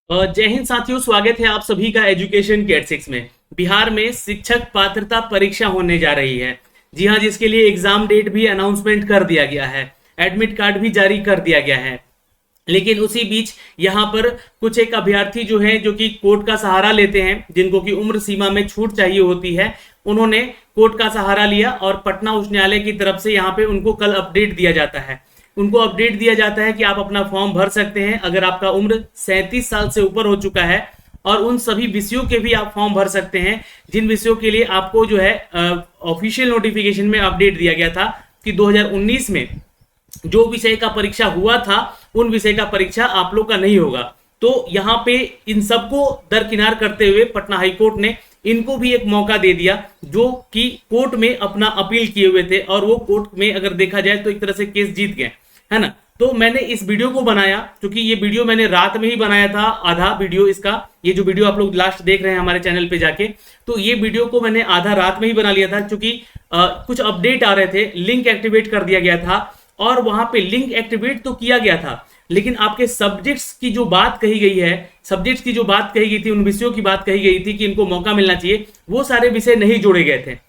जय हिंद साथियों, स्वागत है आप सभी का एजुकेशन गेट 6 में। बिहार में शिक्षक पात्रता परीक्षा होने जा रही है। जी हाँ, जिसके लिए एग्जाम डेट भी अनाउंसमेंट कर दिया गया है, एडमिट कार्ड भी जारी कर दिया गया है। लेकिन उसी बीच यहाँ पर कुछ एक अभ्यर्थी जो है, जो कि कोर्ट का सहारा लेते हैं, जिनको की उम्र सीमा में छूट चाहिए होती है, उन्होंने कोर्ट का सहारा लिया और पटना उच्च न्यायालय की तरफ से यहाँ पे उनको कल अपडेट दिया जाता है। उनको अपडेट दिया जाता है कि आप अपना फॉर्म भर सकते हैं अगर आपका उम्र 37 साल से ऊपर हो चुका है, और उन सभी विषयों के भी आप फॉर्म भर सकते हैं जिन विषयों के लिए आपको जो है ऑफिशियल नोटिफिकेशन में अपडेट दिया गया था कि 2019 में जो विषय का परीक्षा हुआ था उन विषय का परीक्षा आप लोग का नहीं होगा। तो यहाँ पे इन सबको दरकिनार करते हुए पटना हाईकोर्ट ने इनको भी एक मौका दे दिया, जो कि कोर्ट में अपना अपील किए हुए थे, और वो कोर्ट में अगर देखा जाए तो एक तरह से केस जीत गए, है ना। तो मैंने इस वीडियो को बनाया, क्योंकि ये वीडियो मैंने रात में ही बनाया था, आधा वीडियो इसका, ये जो वीडियो आप लोग लास्ट देख रहे हैं हमारे चैनल पे जाके, तो ये वीडियो को मैंने आधा रात में ही बना लिया था, क्योंकि कुछ अपडेट आ रहे थे, लिंक एक्टिवेट कर दिया गया था, और वहां पे लिंक एक्टिवेट तो किया गया था, लेकिन आपके सब्जेक्ट्स की जो बात कही गई है, सब्जेक्ट्स की जो बात कही गई थी, उन विषयों की बात कही गई थी कि इनको मौका मिलना चाहिए, वो सारे विषय नहीं जोड़े गए थे।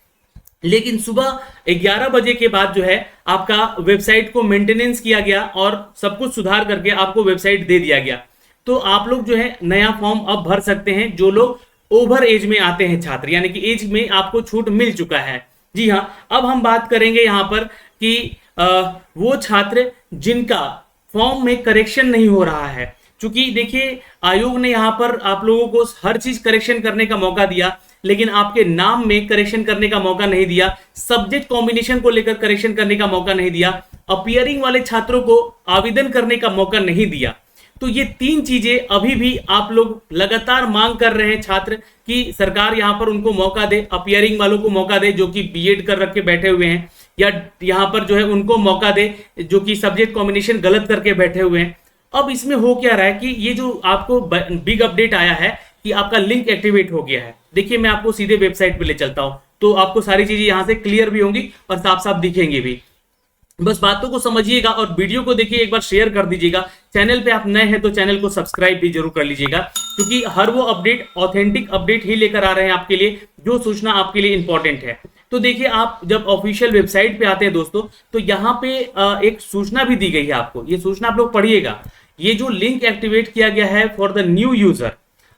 लेकिन सुबह 11 बजे के बाद जो है आपका वेबसाइट को मेंटेनेंस किया गया और सब कुछ सुधार करके आपको वेबसाइट दे दिया गया। तो आप लोग जो है नया फॉर्म अब भर सकते हैं, जो लोग ओवर एज में आते हैं छात्र, यानी कि एज में आपको छूट मिल चुका है। जी हाँ, अब हम बात करेंगे यहाँ पर कि वो छात्र जिनका फॉर्म में करेक्शन नहीं हो रहा है, क्योंकि देखिए आयोग ने यहाँ पर आप लोगों को हर चीज करेक्शन करने का मौका दिया, लेकिन आपके नाम में करेक्शन करने का मौका नहीं दिया, सब्जेक्ट कॉम्बिनेशन को लेकर करेक्शन करने का मौका नहीं दिया, अपियरिंग वाले छात्रों को आवेदन करने का मौका नहीं दिया। तो ये तीन चीजें अभी भी आप लोग लगातार मांग कर रहे हैं छात्र, कि सरकार यहाँ पर उनको मौका दे, अपियरिंग वालों को मौका दे जो कि बीएड कर रख के बैठे हुए हैं, या यहाँ पर जो है उनको मौका दे जो कि सब्जेक्ट कॉम्बिनेशन गलत करके बैठे हुए हैं। अब इसमें हो क्या रहा है कि ये जो आपको बिग अपडेट आया है कि आपका लिंक एक्टिवेट हो गया है। देखिए, मैं आपको सीधे वेबसाइट पे ले चलता हूं, तो आपको सारी चीजें यहां से क्लियर भी होंगी और साफ साफ दिखेंगी भी। बस बातों को समझिएगा और वीडियो को देखिए, एक बार शेयर कर दीजिएगा। चैनल पे आप नए हैं तो चैनल को सब्सक्राइब भी जरूर कर लीजिएगा, क्योंकि हर वो अपडेट ऑथेंटिक अपडेट ही लेकर आ रहे हैं आपके लिए, जो सूचना आपके लिए इंपॉर्टेंट है। तो देखिए, आप जब ऑफिशियल वेबसाइट पे आते हैं दोस्तों, तो यहाँ पे एक सूचना भी दी गई है आपको, ये सूचना आप लोग पढ़िएगा। ये जो लिंक एक्टिवेट किया गया है फॉर द न्यू यूजर,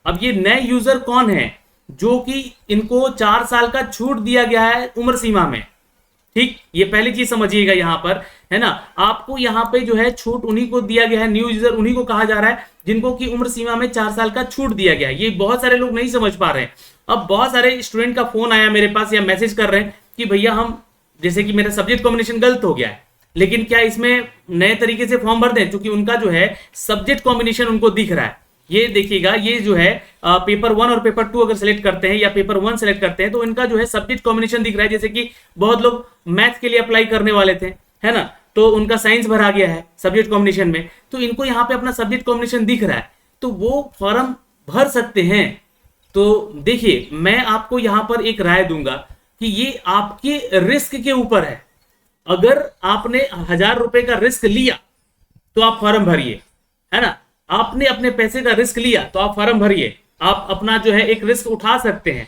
अब ये नए यूजर कौन है, जो कि इनको 4 साल का छूट दिया गया है उम्र सीमा में। ठीक, ये पहली चीज समझिएगा यहाँ पर, है ना। आपको यहाँ पे जो है छूट उन्हीं को दिया गया है, न्यू यूजर उन्हीं को कहा जा रहा है जिनको की उम्र सीमा में 4 साल का छूट दिया गया है। ये बहुत सारे लोग नहीं समझ पा रहे हैं। अब बहुत सारे स्टूडेंट का फोन आया मेरे पास या मैसेज कर रहे हैं कि भैया हम, जैसे कि मेरा सब्जेक्ट कॉम्बिनेशन गलत हो गया है, लेकिन क्या इसमें नए तरीके से फॉर्म भर दें, क्योंकि उनका जो है सब्जेक्ट कॉम्बिनेशन उनको दिख रहा है। ये देखिएगा, ये जो है पेपर 1 और पेपर 2 अगर सेलेक्ट करते हैं या पेपर 1 सेलेक्ट करते हैं, तो इनका जो है सब्जेक्ट कॉम्बिनेशन दिख रहा है। जैसे कि बहुत लोग मैथ के लिए अप्लाई करने वाले थे, है ना, तो उनका साइंस भरा गया है सब्जेक्ट कॉम्बिनेशन में, तो इनको यहाँ पे अपना सब्जेक्ट कॉम्बिनेशन दिख रहा है, तो वो फॉर्म भर सकते हैं। तो देखिए, मैं आपको यहाँ पर एक राय दूंगा कि ये आपके रिस्क के ऊपर है। अगर आपने 1000 रुपए का रिस्क लिया तो आप फॉर्म भरिए, है ना। आपने अपने पैसे का रिस्क लिया तो आप फॉर्म भरिए, आप अपना जो है एक रिस्क उठा सकते हैं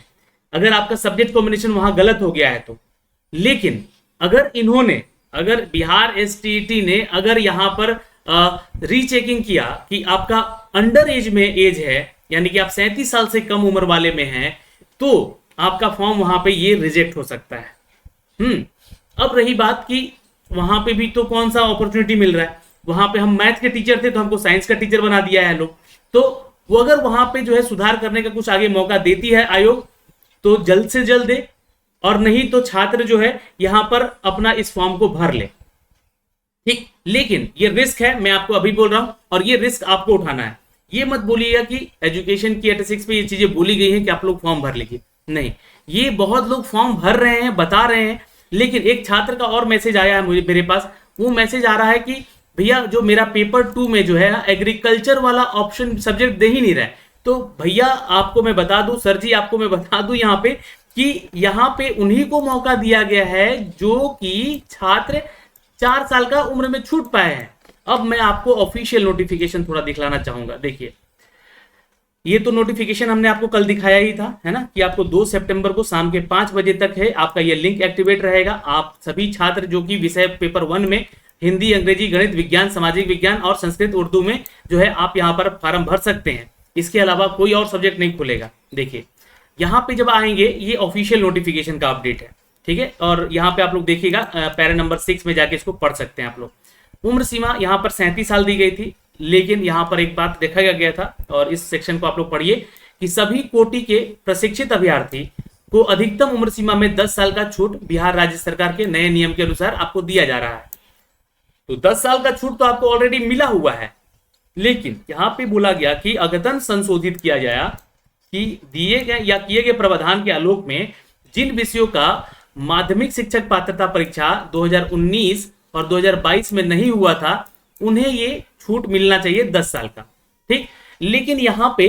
अगर आपका सब्जेक्ट कॉम्बिनेशन वहां गलत हो गया है तो। लेकिन अगर बिहार एसटीईटी ने अगर यहां पर रीचेकिंग किया कि आपका अंडर एज में एज है, यानी कि आप 37 साल से कम उम्र वाले में हैं, तो आपका फॉर्म वहां पे ये रिजेक्ट हो सकता है। अब रही बात कि वहां पे भी तो कौन सा अपॉर्चुनिटी मिल रहा है, वहां पे हम मैथ के टीचर थे तो हमको साइंस का टीचर बना दिया है लोग। तो वो अगर वहां पे जो है सुधार करने का कुछ आगे मौका देती है आयोग, तो जल्द से जल्द दे, और नहीं तो छात्र जो है यहां पर अपना इस फॉर्म को भर ले। ठीक, लेकिन ये रिस्क है, मैं आपको अभी बोल रहा हूं, और ये रिस्क आपको उठाना है। ये मत बोलिएगा कि एजुकेशन की स्टैटिस्टिक्स पे ये चीजें बोली गई हैं कि आप लोग फॉर्म भर लीजिए, नहीं, ये बहुत लोग फॉर्म भर रहे हैं, बता रहे हैं। लेकिन एक छात्र का और मैसेज आया है मुझे, मेरे पास वो मैसेज आ रहा है कि भैया जो मेरा पेपर 2 में जो है ना एग्रीकल्चर वाला ऑप्शन सब्जेक्ट दे ही नहीं रहा है। तो भैया आपको मैं बता दूं, सर जी आपको मैं बता दूं यहाँ पे कि यहाँ पे उन्हीं को मौका दिया गया है जो कि छात्र 4 साल का उम्र में छूट पाए हैं। अब मैं आपको ऑफिशियल नोटिफिकेशन थोड़ा दिखलाना चाहूंगा, देखिए ये तो नोटिफिकेशन हमने आपको कल दिखाया ही था, है ना, कि आपको 2 सितंबर को शाम के 5 बजे तक है आपका ये लिंक एक्टिवेट रहेगा। आप सभी छात्र जो कि विषय पेपर 1 में हिंदी, अंग्रेजी, गणित, विज्ञान, सामाजिक विज्ञान और संस्कृत उर्दू में जो है आप यहाँ पर फॉर्म भर सकते हैं। इसके अलावा कोई और सब्जेक्ट नहीं खुलेगा। देखिए यहाँ पे जब आएंगे, ये ऑफिशियल नोटिफिकेशन का अपडेट है, ठीक है। और यहाँ पे आप लोग देखिएगा पैरा नंबर 6 में जाके इसको पढ़ सकते हैं आप लोग। उम्र सीमा यहाँ पर 37 साल दी गई थी, लेकिन यहाँ पर एक बात देखा गया था, और इस सेक्शन को आप लोग पढ़िए कि सभी कोटि के प्रशिक्षित अभ्यर्थी को अधिकतम उम्र सीमा में 10 साल का छूट बिहार राज्य सरकार के नए नियम के अनुसार आपको दिया जा रहा है। तो 10 साल का छूट तो आपको ऑलरेडी मिला हुआ है, लेकिन यहां पे बोला गया कि अद्यतन संशोधित किया जाए कि दिए गए या किए गए प्रावधान के आलोक में जिन विषयों का माध्यमिक शिक्षक पात्रता परीक्षा 2019 और 2022 में नहीं हुआ था, उन्हें ये छूट मिलना चाहिए 10 साल का, ठीक। लेकिन यहां पे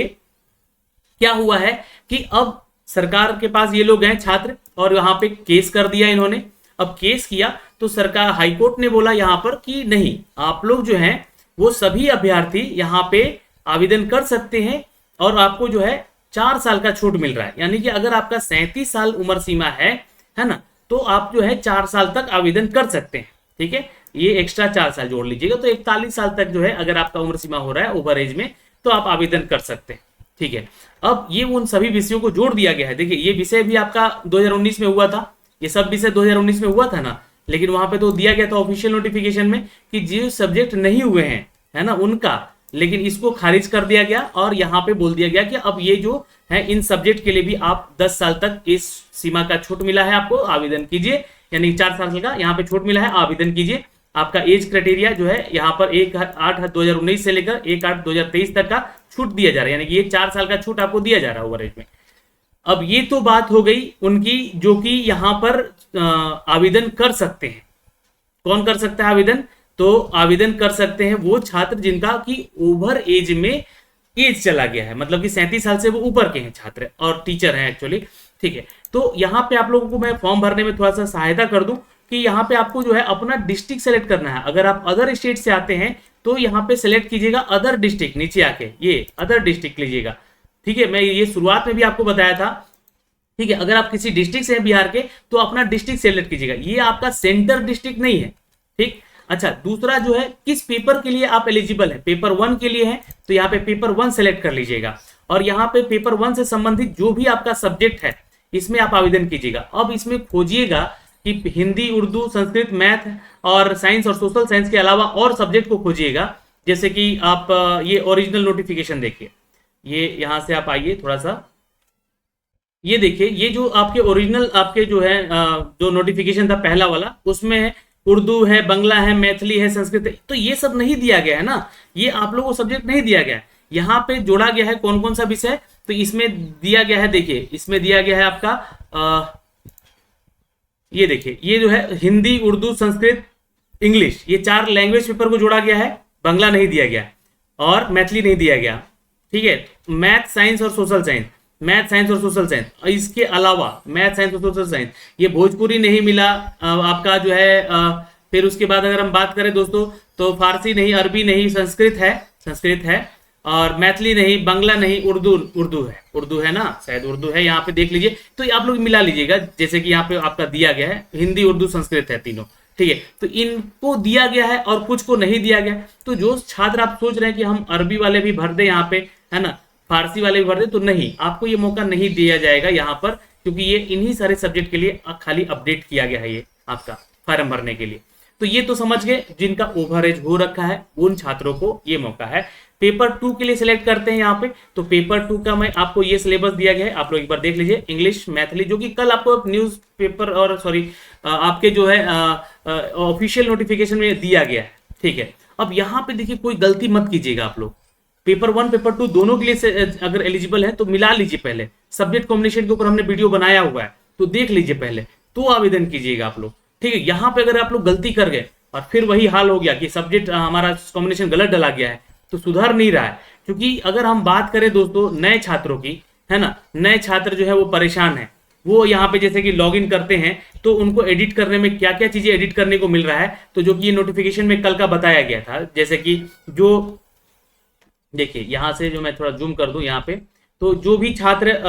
क्या हुआ है कि अब सरकार के पास ये लोग हैं छात्र, और यहां पे केस कर दिया इन्होंने। अब केस किया तो सरकार, हाईकोर्ट ने बोला यहां पर कि नहीं, आप लोग जो हैं वो सभी अभ्यर्थी यहां पे आवेदन कर सकते हैं, और आपको जो है 4 साल का छूट मिल रहा है। यानी कि अगर आपका 37 साल उम्र सीमा है ना, तो आप जो है 4 साल तक आवेदन कर सकते हैं, ठीक है। ये एक्स्ट्रा 4 साल जोड़ लीजिएगा तो 41 साल तक जो है अगर आपका उम्र सीमा हो रहा है ओवर एज में, तो आप आवेदन कर सकते हैं, ठीक है। अब ये उन सभी विषयों को जोड़ दिया गया है। देखिए ये विषय भी आपका 2019 में हुआ था, ये सब विषय 2019 में हुआ था ना, लेकिन वहां पे तो दिया गया था ऑफिशियल नोटिफिकेशन में कि जो सब्जेक्ट नहीं हुए हैं, है ना, उनका, लेकिन इसको खारिज कर दिया गया और यहाँ पे बोल दिया गया कि अब ये जो है इन सब्जेक्ट के लिए भी आप 10 साल तक इस सीमा का छूट मिला है, आपको आवेदन कीजिए। यानी 4 साल का यहाँ पे छूट मिला है, आवेदन कीजिए। आपका एज क्राइटेरिया जो है यहाँ पर 1/8/2019 से लेकर 1/8/2023 तक का छूट दिया जा रहा है, यानी कि ये 4 साल का छूट आपको दिया जा रहा है ओवर एज में। अब ये तो बात हो गई उनकी जो कि यहाँ पर आवेदन कर सकते हैं। कौन कर सकता है आवेदन? तो आवेदन कर सकते हैं वो छात्र जिनका कि ओवर एज में एज चला गया है, मतलब कि 37 साल से वो ऊपर के हैं छात्र और टीचर हैं एक्चुअली, ठीक है। तो यहाँ पे आप लोगों को मैं फॉर्म भरने में थोड़ा सा सहायता कर दूं कि यहाँ पे आपको जो है अपना डिस्ट्रिक्ट सेलेक्ट करना है। अगर आप अदर स्टेट से आते हैं तो यहाँ पे सेलेक्ट कीजिएगा अदर डिस्ट्रिक्ट, नीचे आके ये अदर डिस्ट्रिक्ट लीजिएगा, ठीक है। मैं ये शुरुआत में भी आपको बताया था, ठीक है। अगर आप किसी डिस्ट्रिक्ट से हैं बिहार के तो अपना डिस्ट्रिक्ट सेलेक्ट कीजिएगा, ये आपका सेंटर डिस्ट्रिक्ट नहीं है, ठीक। अच्छा, दूसरा जो है किस पेपर के लिए आप एलिजिबल है, पेपर 1 के लिए है तो यहाँ पे पेपर 1 सेलेक्ट कर लीजिएगा, और यहाँ पे पेपर 1 से संबंधित जो भी आपका सब्जेक्ट है इसमें आप आवेदन कीजिएगा। अब इसमें खोजिएगा कि हिंदी, उर्दू, संस्कृत, मैथ और साइंस और सोशल साइंस के अलावा और सब्जेक्ट को खोजिएगा। जैसे कि आप ये ओरिजिनल नोटिफिकेशन देखिए, ये यहां से आप आइए थोड़ा सा, ये देखिए, ये जो आपके ओरिजिनल आपके जो है जो नोटिफिकेशन था पहला वाला, उसमें है उर्दू है, बंगला है, मैथिली है, संस्कृत है, तो ये सब नहीं दिया गया है ना, ये आप लोगों को सब्जेक्ट नहीं दिया गया है। यहाँ पे जोड़ा गया है कौन कौन सा विषय, तो इसमें दिया गया है, देखिए इसमें दिया गया है आपका ये देखिए, ये जो है हिंदी, उर्दू, संस्कृत, इंग्लिश, ये 4 लैंग्वेज पेपर को जोड़ा गया है, बंगला नहीं दिया गया और मैथिली नहीं दिया गया, ठीक है। मैथ, साइंस और सोशल साइंस, मैथ, साइंस और सोशल साइंस, इसके अलावा मैथ, साइंस और सोशल साइंस, ये भोजपुरी नहीं मिला आपका जो है। फिर उसके बाद अगर हम बात करें दोस्तों तो फारसी नहीं, अरबी नहीं, संस्कृत है और मैथिली नहीं, बंगला नहीं, उर्दू है ना, शायद उर्दू है, यहाँ पे देख लीजिए। तो आप लोग मिला लीजिएगा, जैसे कि यहाँ पे आपका दिया गया है हिंदी, उर्दू, संस्कृत है तीनों, ठीक है। तो इनको दिया गया है और कुछ को नहीं दिया गया। तो जो छात्र आप सोच रहे हैं कि हम अरबी वाले भी भर दे यहाँ पे, है ना, फारसी वाले भी भर दे, तो नहीं, आपको ये मौका नहीं दिया जाएगा यहाँ पर, क्योंकि ये इन्हीं सारे सब्जेक्ट के लिए खाली अपडेट किया गया है ये आपका फॉर्म भरने के लिए। तो ये तो समझ गए, जिनका ओवरेज हो रखा है उन छात्रों को ये मौका है। पेपर 2 के लिए सिलेक्ट करते हैं यहाँ पे, तो पेपर 2 का मैं आपको ये सिलेबस दिया गया है, आप लोग एक बार देख लीजिए। इंग्लिश, मैथिली, जो कि कल आपको न्यूज पेपर और सॉरी आपके जो है ऑफिशियल नोटिफिकेशन में दिया गया है, ठीक है। अब यहाँ पे देखिए कोई गलती मत कीजिएगा आप लोग, पेपर 1 पेपर 2 दोनों के लिए अगर एलिजिबल है तो मिला लीजिए पहले। सब्जेक्ट कॉम्बिनेशन के ऊपर हमने वीडियो बनाया हुआ है, तो देख लीजिए पहले, तो आवेदन कीजिएगा आप लोग, ठीक है। यहाँ पे अगर आप लोग गलती कर गए और फिर वही हाल हो गया कि सब्जेक्ट हमारा कॉम्बिनेशन गलत डला गया है, तो सुधार नहीं रहा है। क्योंकि अगर हम बात करें दोस्तों नए छात्रों की, है ना, नए छात्र जो है वो परेशान है। वो यहाँ पे जैसे कि लॉगिन करते हैं तो उनको एडिट करने में क्या क्या चीजें एडिट करने को मिल रहा है, तो जो कि ये नोटिफिकेशन में कल का बताया गया था, जैसे कि जो देखिए यहाँ से जो मैं थोड़ा जूम कर दूं यहाँ पे, तो जो भी छात्र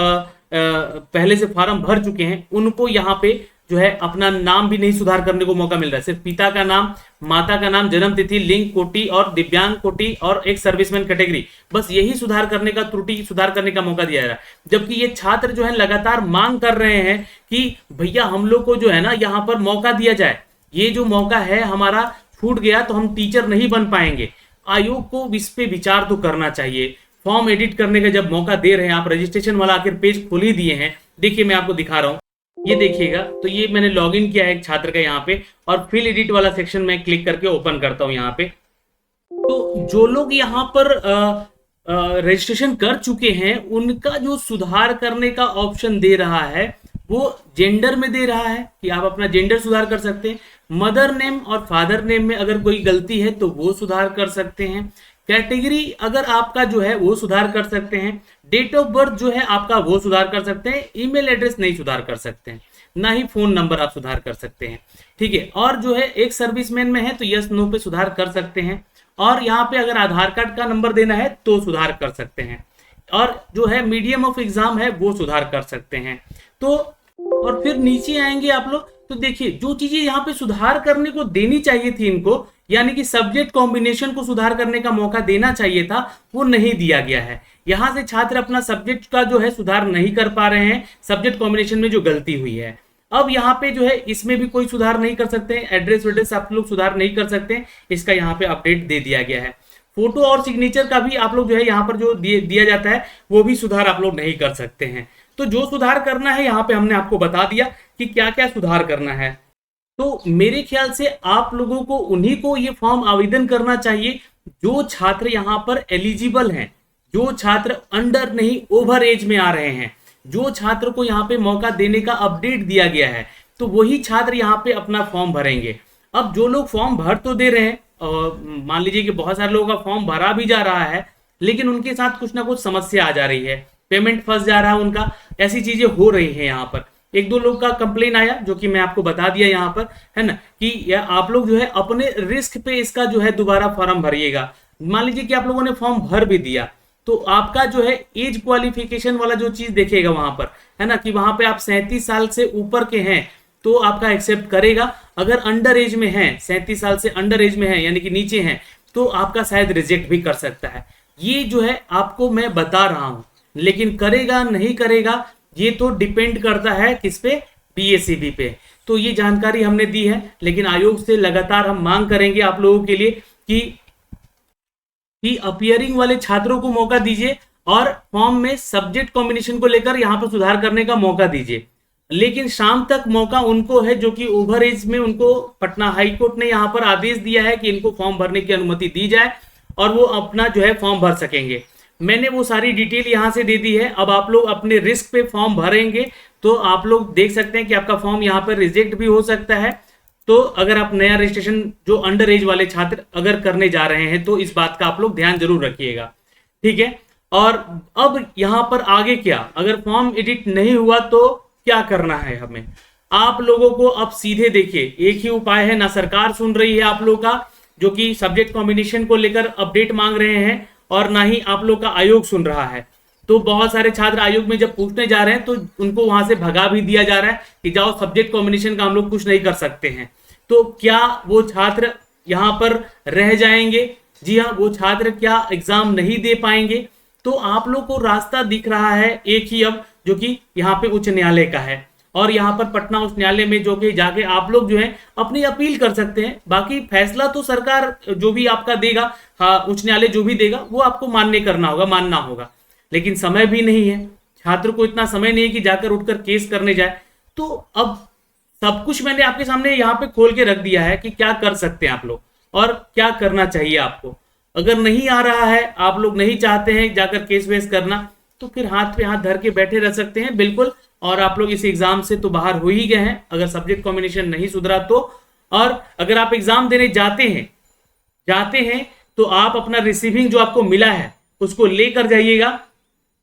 पहले से फॉर्म भर चुके हैं उनको यहाँ पे जो है अपना नाम भी नहीं सुधार करने को मौका मिल रहा है। सिर्फ पिता का नाम, माता का नाम, जन्म तिथि, लिंग, कोटि और दिव्यांग कोटि और एक सर्विसमैन कैटेगरी, बस यही सुधार करने का, त्रुटि सुधार करने का मौका दिया जा रहा है। जबकि ये छात्र जो है लगातार मांग कर रहे हैं कि भैया हम लोग को जो है ना यहाँ पर मौका दिया जाए, ये जो मौका है हमारा छूट गया तो हम टीचर नहीं बन पाएंगे। आयोग को इस पे विचार तो करना चाहिए। फॉर्म एडिट करने का जब मौका दे रहे हैं, आप रजिस्ट्रेशन वाला आखिर पेज खोल ही दिए हैं। देखिए मैं आपको दिखा रहा हूं, ये देखिएगा, तो ये मैंने लॉगिन किया है एक छात्र का यहाँ पे, और फिल एडिट वाला सेक्शन में क्लिक करके ओपन करता हूं यहाँ पे। तो जो लोग यहाँ पर रजिस्ट्रेशन कर चुके हैं उनका जो सुधार करने का ऑप्शन दे रहा है वो जेंडर में दे रहा है कि आप अपना जेंडर सुधार कर सकते हैं। मदर नेम और फादर नेम में अगर कोई गलती है तो वो सुधार कर सकते हैं। कैटेगरी अगर आपका जो है वो सुधार कर सकते हैं। डेट ऑफ बर्थ जो है आपका वो सुधार कर सकते हैं। ईमेल एड्रेस नहीं सुधार कर सकते हैं, ना ही फोन नंबर आप सुधार कर सकते हैं। ठीक है, और जो है एक सर्विसमैन में है तो यस नो पे सुधार कर सकते हैं। और यहाँ पे अगर आधार कार्ड का नंबर देना है तो सुधार कर सकते हैं। और जो है मीडियम ऑफ एग्जाम है वो सुधार कर सकते हैं। तो और फिर नीचे आएंगे आप लोग तो देखिए जो चीजें यहाँ पे सुधार करने को देनी चाहिए थी इनको, यानी कि सब्जेक्ट कॉम्बिनेशन को सुधार करने का मौका देना चाहिए था, वो नहीं दिया गया है। यहां से छात्र अपना सब्जेक्ट का जो है सुधार नहीं कर पा रहे हैं, सब्जेक्ट कॉम्बिनेशन में जो गलती हुई है। अब यहाँ पे जो है इसमें भी कोई सुधार नहीं कर सकते, एड्रेस वेड्रेस आप लोग सुधार नहीं कर सकते, इसका यहाँ पे अपडेट दे दिया गया है। फोटो और सिग्नेचर का भी आप लोग जो है यहाँ पर जो दिया जाता है वो भी सुधार आप लोग नहीं कर सकते हैं। तो जो सुधार करना है यहाँ पे हमने आपको बता दिया कि क्या क्या सुधार करना है। तो मेरे ख्याल से आप लोगों को उन्हीं को ये फॉर्म आवेदन करना चाहिए जो छात्र यहाँ पर एलिजिबल हैं, जो छात्र अंडर नहीं ओवर एज में आ रहे हैं, जो छात्र को यहाँ पे मौका देने का अपडेट दिया गया है, तो वही छात्र यहाँ पे अपना फॉर्म भरेंगे। अब जो लोग फॉर्म भर तो दे रहे हैं, मान लीजिए कि बहुत सारे लोगों का फॉर्म भरा भी जा रहा है लेकिन उनके साथ कुछ ना कुछ समस्या आ जा रही है, पेमेंट फंस जा रहा है उनका, ऐसी चीजें हो रही है। यहाँ पर एक दो लोग का कंप्लेन आया जो कि मैं आपको बता दिया यहाँ पर, है ना, कि आप लोग जो है अपने रिस्क पे इसका जो है दोबारा फॉर्म भरिएगा। मान लीजिए कि आप लोगों ने फॉर्म भर भी दिया तो आपका जो है एज क्वालिफिकेशन वाला जो चीज देखेगा वहां पर, है ना, कि वहां पे आप 37 साल से ऊपर के हैं तो आपका एक्सेप्ट करेगा। अगर अंडर एज में है, 37 साल से अंडर एज में है यानी कि नीचे हैं, तो आपका शायद रिजेक्ट भी कर सकता है। ये जो है आपको मैं बता रहा हूं, लेकिन करेगा नहीं करेगा ये तो डिपेंड करता है किस पे, पीएससीबी पे। तो ये जानकारी हमने दी है, लेकिन आयोग से लगातार हम मांग करेंगे आप लोगों के लिए कि अपियरिंग वाले छात्रों को मौका दीजिए और फॉर्म में सब्जेक्ट कॉम्बिनेशन को लेकर यहां पर सुधार करने का मौका दीजिए। लेकिन शाम तक मौका उनको है जो कि ओवर एज में, उनको पटना हाई कोर्ट ने यहां पर आदेश दिया है कि इनको फॉर्म भरने की अनुमति दी जाए और वो अपना जो है फॉर्म भर सकेंगे। मैंने वो सारी डिटेल यहां से दे दी है। अब आप लोग अपने रिस्क पे फॉर्म भरेंगे तो आप लोग देख सकते हैं कि आपका फॉर्म यहां पर रिजेक्ट भी हो सकता है। तो अगर आप नया रजिस्ट्रेशन जो अंडर एज वाले छात्र अगर करने जा रहे हैं तो इस बात का आप लोग ध्यान जरूर रखिएगा, ठीक है। और अब यहां पर आगे क्या, अगर फॉर्म एडिट नहीं हुआ तो क्या करना है हमें, आप लोगों को अब सीधे देखिए एक ही उपाय है। ना सरकार सुन रही है आप लोग का जो कि सब्जेक्ट कॉम्बिनेशन को लेकर अपडेट मांग रहे हैं, और ना ही आप लोग का आयोग सुन रहा है। तो बहुत सारे छात्र आयोग में जब पूछने जा रहे हैं तो उनको वहां से भगा भी दिया जा रहा है कि जाओ सब्जेक्ट कॉम्बिनेशन का हम लोग कुछ नहीं कर सकते हैं। तो क्या वो छात्र यहां पर रह जाएंगे? जी हाँ, वो छात्र क्या एग्जाम नहीं दे पाएंगे? तो आप लोग को रास्ता दिख रहा है एक ही अब, जो कि यहाँ पे उच्च न्यायालय का है, और यहाँ पर पटना उच्च न्यायालय में जो कि जाके आप लोग जो है अपनी अपील कर सकते हैं। बाकी फैसला तो सरकार जो भी आपका देगा, हाँ, उच्च न्यायालय जो भी देगा वो आपको मानना होगा। लेकिन समय भी नहीं है, छात्र को इतना समय नहीं है कि जाकर उठकर केस करने जाए। तो अब सब कुछ मैंने आपके सामने यहाँ पे खोल के रख दिया है कि क्या कर सकते हैं आप लोग और क्या करना चाहिए आपको। अगर नहीं आ रहा है, आप लोग नहीं चाहते हैं जाकर केस वेस करना, तो फिर हाथ पे हाथ धर के बैठे रह सकते हैं बिल्कुल। और आप लोग इस एग्जाम से तो बाहर हो ही गए हैं अगर सब्जेक्ट कॉम्बिनेशन नहीं सुधरा तो। और अगर आप एग्जाम देने जाते हैं तो आप अपना रिसीविंग जो आपको मिला है उसको लेकर जाइएगा,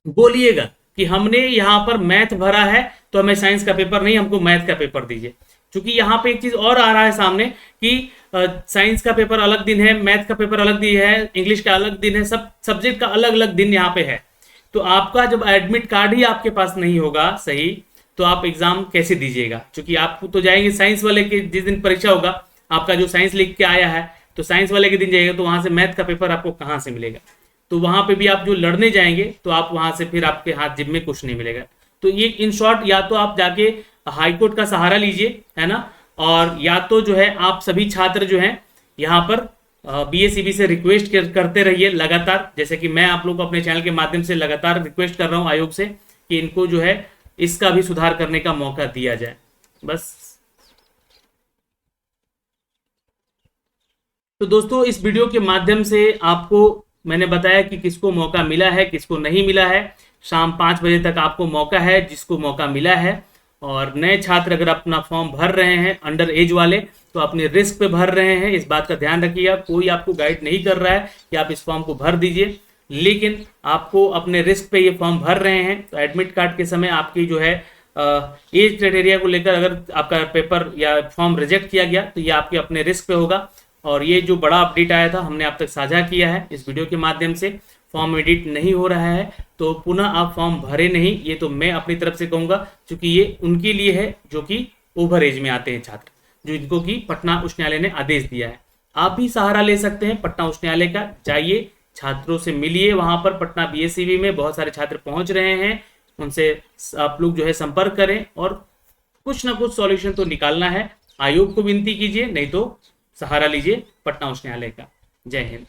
बोलिएगा कि हमने यहाँ पर मैथ भरा है तो हमें साइंस का पेपर नहीं, हमको मैथ का पेपर दीजिए। क्योंकि यहाँ पे एक चीज और आ रहा है सामने कि साइंस का पेपर अलग दिन है, मैथ का पेपर अलग दिन है, इंग्लिश का अलग दिन है, सब सब्जेक्ट का अलग अलग दिन यहाँ पे है। तो आपका जब एडमिट कार्ड ही आपके पास नहीं होगा सही, तो आप एग्जाम कैसे दीजिएगा? क्योंकि आप तो जाएंगे साइंस वाले के जिस दिन परीक्षा होगा, आपका जो साइंस लिख के आया है तो साइंस वाले के दिन जाइएगा, तो वहां से मैथ का पेपर आपको कहाँ से मिलेगा? तो वहां पे भी आप जो लड़ने जाएंगे तो आप वहां से फिर आपके हाथ जेब में कुछ नहीं मिलेगा। तो ये इन शॉर्ट, या तो आप जाके हाई कोर्ट का सहारा लीजिए, है ना, और या तो जो है आप सभी छात्र जो हैं यहाँ पर बीएसीबी से रिक्वेस्ट करते रहिए लगातार, जैसे कि मैं आप लोग को अपने चैनल के माध्यम से लगातार रिक्वेस्ट कर रहा हूँ आयोग से कि इनको जो है इसका भी सुधार करने का मौका दिया जाए। बस। तो दोस्तों, इस वीडियो के माध्यम से आपको मैंने बताया कि किसको मौका मिला है, किसको नहीं मिला है। शाम 5 बजे तक आपको मौका है, जिसको मौका मिला है। और नए छात्र अगर अपना फॉर्म भर रहे हैं, अंडर एज वाले, तो अपने रिस्क पे भर रहे हैं, इस बात का ध्यान रखिएगा। कोई आपको गाइड नहीं कर रहा है कि आप इस फॉर्म को भर दीजिए, लेकिन आपको अपने रिस्क पे ये फॉर्म भर रहे हैं। तो एडमिट कार्ड के समय आपकी जो है एज क्राइटेरिया को लेकर अगर आपका पेपर या फॉर्म रिजेक्ट किया गया तो ये आपके अपने रिस्क पे होगा। और ये जो बड़ा अपडेट आया था हमने आप तक साझा किया है इस वीडियो के माध्यम से। फॉर्म एडिट नहीं हो रहा है तो पुनः आप फॉर्म भरे नहीं, ये तो मैं अपनी तरफ से कहूँगा, क्योंकि ये उनके लिए है जो कि ओवर एज में आते हैं छात्र, जो इनको कि पटना उच्च न्यायालय ने आदेश दिया है। आप भी सहारा ले सकते हैं पटना उच्च न्यायालय का, जाइए छात्रों से मिलिए। वहां पर पटना बीएससीबी में बहुत सारे छात्र पहुंच रहे हैं, उनसे आप लोग जो है संपर्क करें और कुछ ना कुछ सॉल्यूशन तो निकालना है। आयोग को विनती कीजिए, नहीं तो सहारा लीजिए पटना उच्च न्यायालय का। जय हिंद।